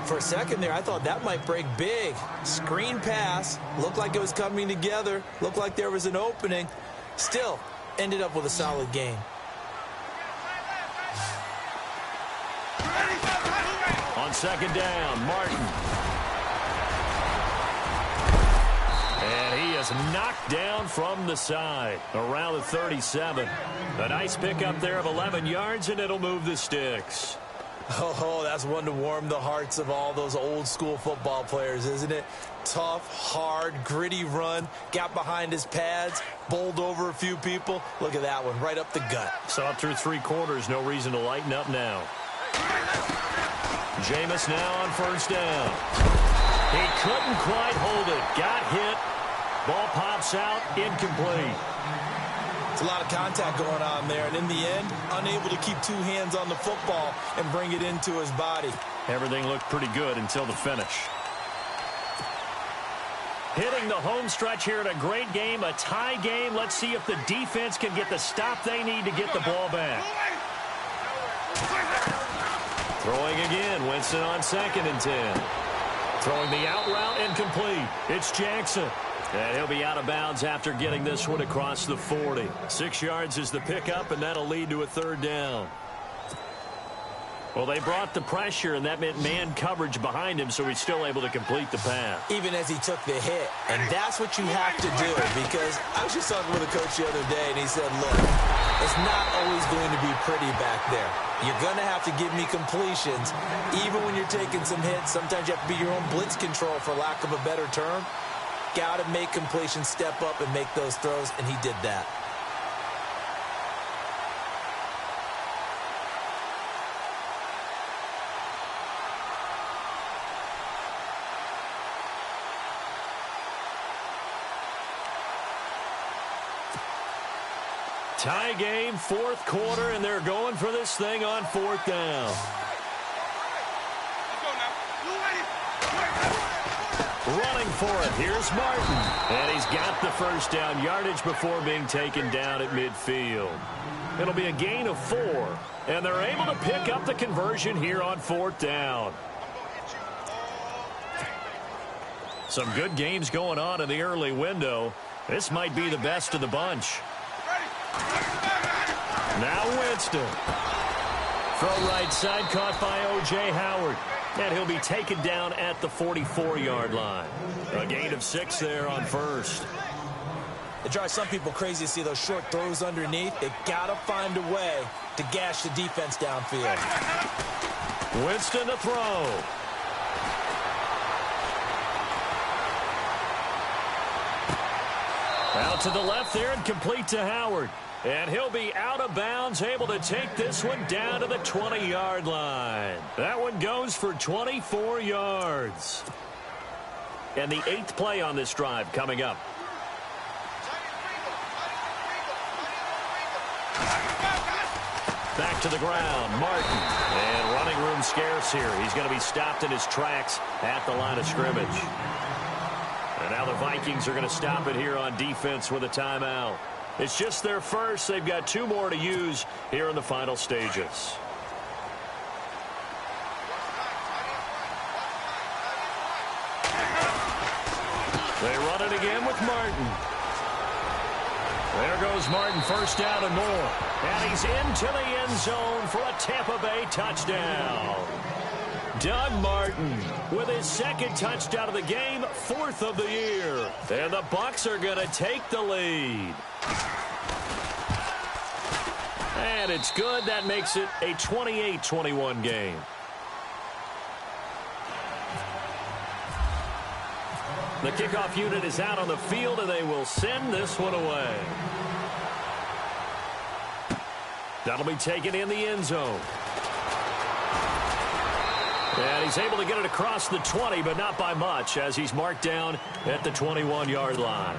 For a second there, I thought that might break big. Screen pass, looked like it was coming together, looked like there was an opening. Still, ended up with a solid game. On 2nd down, Martin. And he is knocked down from the side around the 37. A nice pickup there of 11 yards, and it'll move the sticks. Oh, that's one to warm the hearts of all those old-school football players, isn't it? Tough, hard, gritty run, got behind his pads, bowled over a few people. Look at that one, right up the gut. Saw it through 3 quarters, no reason to lighten up now. Jameis now on 1st down. He couldn't quite hold it. Got hit. Ball pops out, incomplete. It's a lot of contact going on there, and in the end, unable to keep 2 hands on the football and bring it into his body. Everything looked pretty good until the finish. Hitting the home stretch here in a great game, a tie game. Let's see if the defense can get the stop they need to get the ball back. Throwing again, Winston on 2nd and 10. Throwing the out route incomplete. It's Jackson. And he'll be out of bounds after getting this one across the 40. 6 yards is the pickup, and that'll lead to a 3rd down. Well, they brought the pressure, and that meant man coverage behind him, so he's still able to complete the pass. Even as he took the hit. And that's what you have to do, because I was just talking with a coach the other day, and he said, look, it's not always going to be pretty back there. You're going to have to give me completions. Even when you're taking some hits, sometimes you have to be your own blitz control, for lack of a better term. Got to make completions, step up, and make those throws, and he did that. Tie game, fourth quarter, and they're going for this thing on fourth down. Running for it, here's Martin. And he's got the first down yardage before being taken down at midfield. It'll be a gain of 4, and they're able to pick up the conversion here on fourth down. Some good games going on in the early window. This might be the best of the bunch. Now Winston. Throw right side, caught by O.J. Howard. And he'll be taken down at the 44-yard line. A gain of 6 there on first. It drives some people crazy to see those short throws underneath. They've got to find a way to gash the defense downfield. Winston to throw. Out to the left there and complete to Howard. And he'll be out of bounds, able to take this one down to the 20-yard line. That one goes for 24 yards. And the 8th play on this drive coming up. Back to the ground, Martin. And running room scarce here. He's going to be stopped in his tracks at the line of scrimmage. And now the Vikings are going to stop it here on defense with a timeout. It's just their first. They've got 2 more to use here in the final stages. They run it again with Martin. There goes Martin, first down and more. And he's into the end zone for a Tampa Bay touchdown. Doug Martin with his 2nd touchdown of the game, 4th of the year. And the Bucs are going to take the lead. And it's good. That makes it a 28-21 game. The kickoff unit is out on the field, and they will send this one away. That'll be taken in the end zone. And he's able to get it across the 20, but not by much, as he's marked down at the 21-yard line.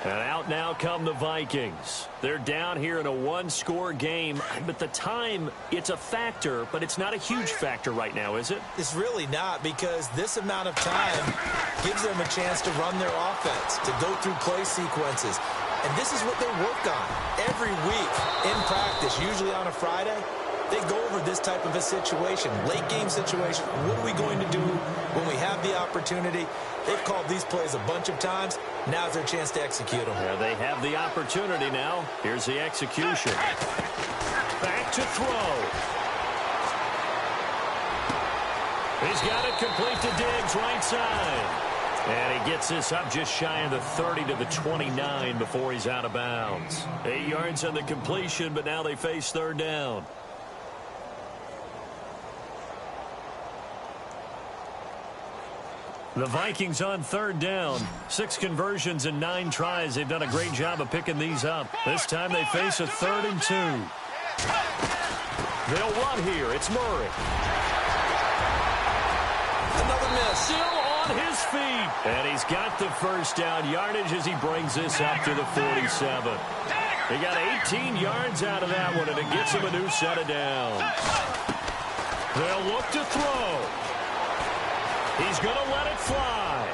And out now come the Vikings. They're down here in a 1-score game, but the time, it's a factor, but it's not a huge factor right now, is it? It's really not, because this amount of time gives them a chance to run their offense, to go through play sequences. And this is what they work on every week in practice, usually on a Friday. They go over this type of a situation, late game situation. What are we going to do when we have the opportunity? They've called these plays a bunch of times. Now's their chance to execute them. Yeah, they have the opportunity now. Here's the execution. Back to throw. He's got it complete to Diggs, right side. And he gets this up just shy of the 30 to the 29 before he's out of bounds. 8 yards on the completion, but now they face third down. The Vikings on third down. 6 conversions and 9 tries. They've done a great job of picking these up. This time they face a 3rd and 2. They'll run here. It's Murray. Another miss. Still on his feet. And he's got the first down yardage as he brings this up to the 47. He got 18 yards out of that one, and it gets him a new set of downs. They'll look to throw. He's going to let it fly.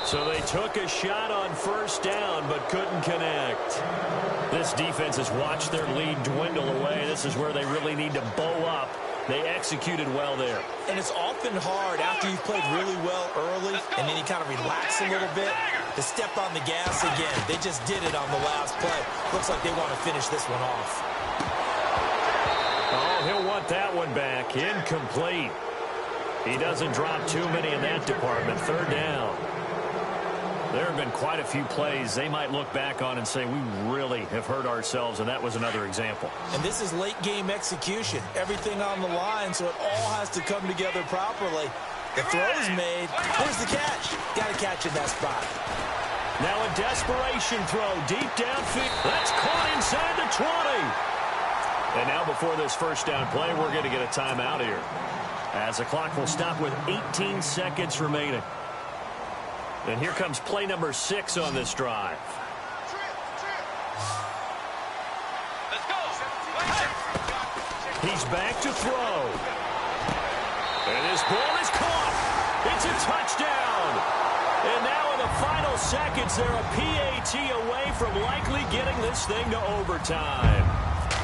So they took a shot on first down but couldn't connect. This defense has watched their lead dwindle away. This is where they really need to bow up. They executed well there. And it's often hard after you've played really well early and then you kind of relax a little bit to step on the gas again. They just did it on the last play. Looks like they want to finish this one off. Oh, he'll want that one back. Incomplete. He doesn't drop too many in that department. Third down. There have been quite a few plays they might look back on and say, we really have hurt ourselves, and that was another example. And this is late game execution. Everything on the line, so it all has to come together properly. The throw's made. Where's the catch? Got to catch in that spot. Now a desperation throw deep downfield. That's caught inside the 20. And now before this first down play, we're going to get a timeout here, as the clock will stop with 18 seconds remaining. And here comes play number 6 on this drive. He's back to throw. And this ball is caught. It's a touchdown. And now in the final seconds, they're a PAT away from likely getting this thing to overtime.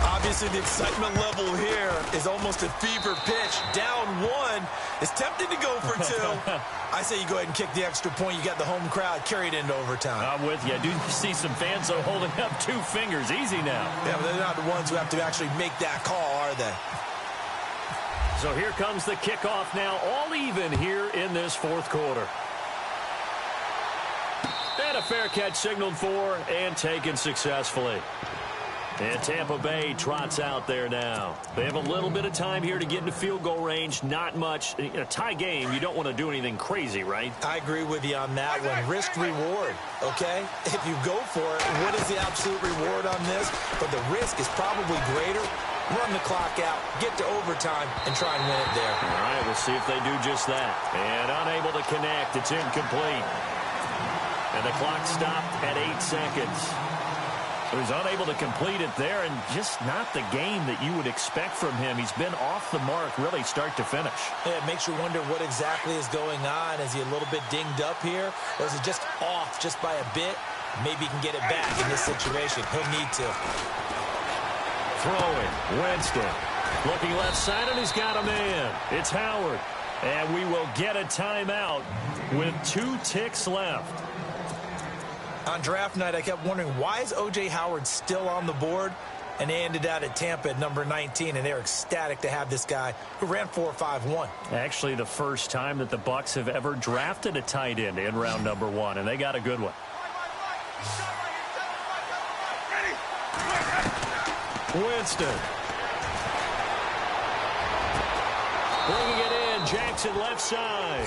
Obviously, the excitement level here is almost a fever pitch. Down one. It's tempting to go for two. I say you go ahead and kick the extra point. You got the home crowd carried into overtime. I'm with you. I do see some fans, though, holding up 2 fingers. Easy now. Yeah, but they're not the ones who have to actually make that call, are they? So here comes the kickoff now, all even here in this fourth quarter. And a fair catch signaled for and taken successfully. And Tampa Bay trots out there now. They have a little bit of time here to get into field goal range. Not much. In a tie game, you don't want to do anything crazy, right? I agree with you on that one. Risk-reward, okay? If you go for it, what is the absolute reward on this? But the risk is probably greater. Run the clock out, get to overtime, and try and win it there. All right, we'll see if they do just that. And unable to connect. It's incomplete. And the clock stopped at 8 seconds. So he's unable to complete it there, and just not the game that you would expect from him. He's been off the mark, really, start to finish. Yeah, it makes you wonder what exactly is going on. Is he a little bit dinged up here, or is he just off just by a bit? Maybe he can get it back in this situation. He'll need to. Throwing, Winston. Looking left side, and he's got a man. It's Howard. And we will get a timeout with 2 ticks left. On draft night, I kept wondering, why is O.J. Howard still on the board? And they ended out at Tampa at number 19, and they're ecstatic to have this guy who ran 4.51. Actually, the first time that the Bucs have ever drafted a tight end in round number 1, and they got a good one. Winston. Bringing it in, Jackson left side.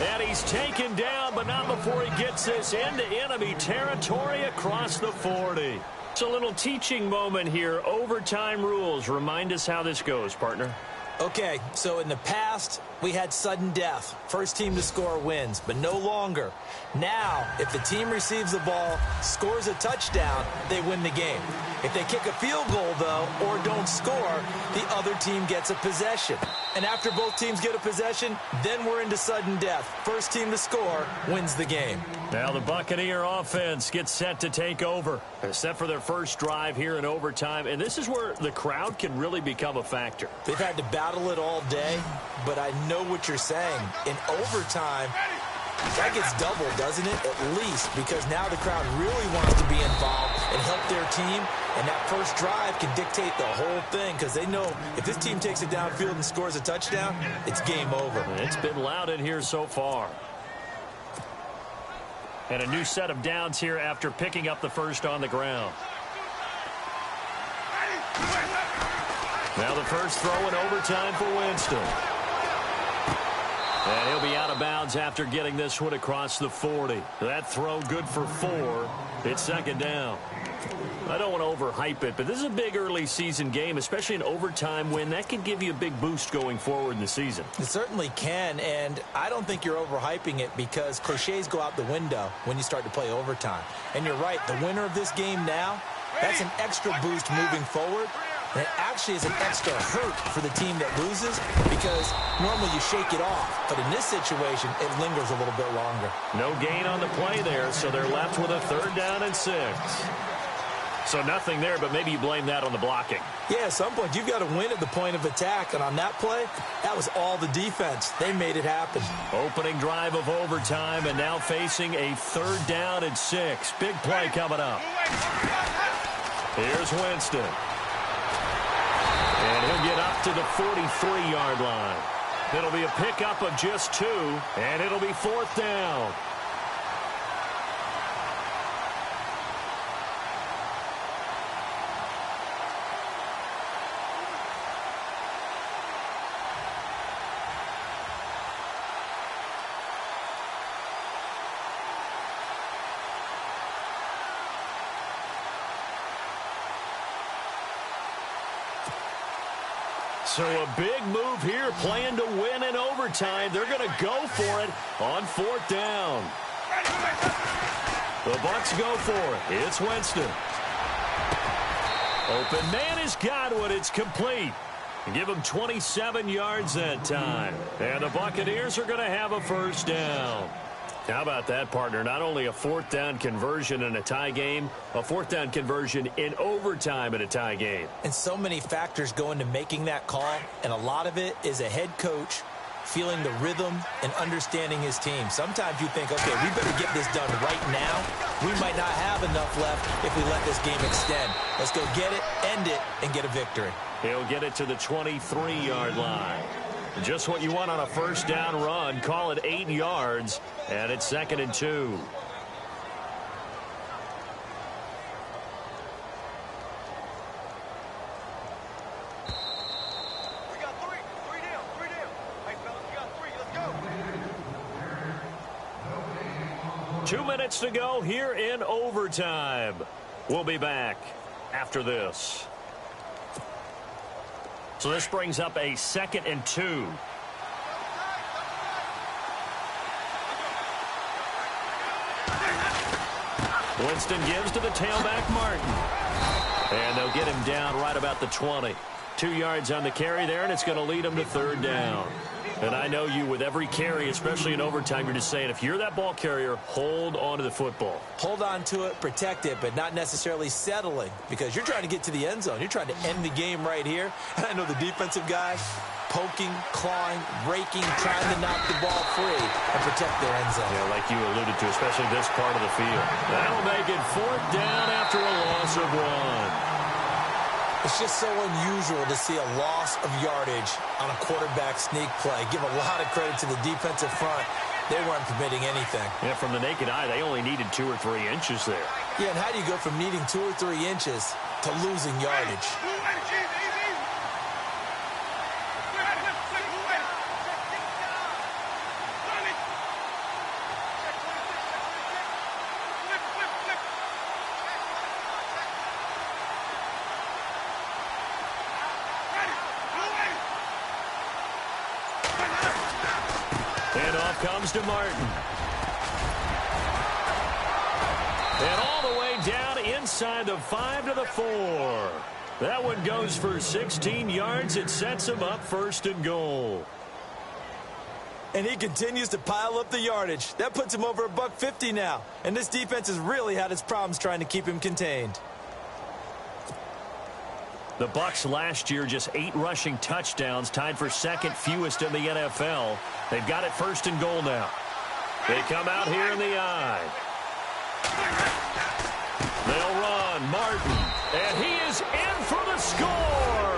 And he's taken down, but not before he gets this into enemy territory across the 40. It's a little teaching moment here. Overtime rules. Remind us how this goes, partner. Okay, so in the past, we had sudden death. First team to score wins, but no longer. Now, if the team receives the ball, scores a touchdown, they win the game. If they kick a field goal, though, or don't score, the other team gets a possession. And after both teams get a possession, then we're into sudden death. First team to score wins the game. Now the Buccaneer offense gets set to take over. They're set for their first drive here in overtime, and this is where the crowd can really become a factor. They've had to battle it all day, but I know what you're saying. In overtime, that gets doubled, doesn't it? At least, because now the crowd really wants to be involved and help their team, and that first drive can dictate the whole thing, because they know if this team takes it downfield and scores a touchdown, it's game over. It's been loud in here so far. And a new set of downs here after picking up the first on the ground. Now the first throw in overtime for Winston. And he'll be out of bounds after getting this one across the 40. That throw good for 4. It's second down. I don't want to overhype it, but this is a big early season game, especially an overtime win. That can give you a big boost going forward in the season. It certainly can, and I don't think you're overhyping it because cliches go out the window when you start to play overtime. And you're right, the winner of this game now, that's an extra boost moving forward. And it actually is an extra hurt for the team that loses because normally you shake it off. But in this situation, it lingers a little bit longer. No gain on the play there, so they're left with a 3rd down and 6. So nothing there, but maybe you blame that on the blocking. Yeah, at some point, you've got to win at the point of attack. And on that play, that was all the defense. They made it happen. Opening drive of overtime, and now facing a 3rd down and 6. Big play coming up. Here's Winston. And he'll get up to the 43-yard line. It'll be a pickup of just 2, and it'll be 4th down. So a big move here, playing to win in overtime. They're going to go for it on 4th down. The Bucs go for it. It's Winston. Open man has got one. It's complete. Give him 27 yards that time. And the Buccaneers are going to have a first down. How about that, partner? Not only a fourth down conversion in a tie game, a fourth down conversion in overtime in a tie game. And so many factors go into making that call, and a lot of it is a head coach feeling the rhythm and understanding his team. Sometimes you think, okay, we better get this done right now. We might not have enough left if we let this game extend. Let's go get it, end it, and get a victory. He'll get it to the 23-yard line. Just what you want on a first down run. Call it 8 yards, and it's 2nd and 2. We got three. Three down. Hey, fellas, we got 3. Let's go. 2 minutes to go here in overtime. We'll be back after this. So this brings up a 2nd and 2. Winston gives to the tailback, Martin. And they'll get him down right about the 20. 2 yards on the carry there, and it's going to lead him to 3rd down. And I know you, with every carry, especially in overtime, you're just saying, if you're that ball carrier, hold on to the football. Hold on to it, protect it, but not necessarily settling, because you're trying to get to the end zone. You're trying to end the game right here. And I know the defensive guys poking, clawing, raking, trying to knock the ball free and protect their end zone. Yeah, like you alluded to, especially this part of the field. That'll make it 4th down after a loss of 1. It's just so unusual to see a loss of yardage on a quarterback sneak play. Give a lot of credit to the defensive front. They weren't permitting anything. Yeah, from the naked eye, they only needed 2 or 3 inches there. Yeah, and how do you go from needing 2 or 3 inches to losing yardage? And off comes to Martin. And all the way down inside the 5 to the 4. That one goes for 16 yards. It sets him up 1st and goal. And he continues to pile up the yardage. That puts him over $150 now. And this defense has really had its problems trying to keep him contained. The Bucs last year just 8 rushing touchdowns, tied for 2nd fewest in the NFL. They've got it 1st and goal now. They come out here in the eye. They'll run. Martin. And he is in for the score.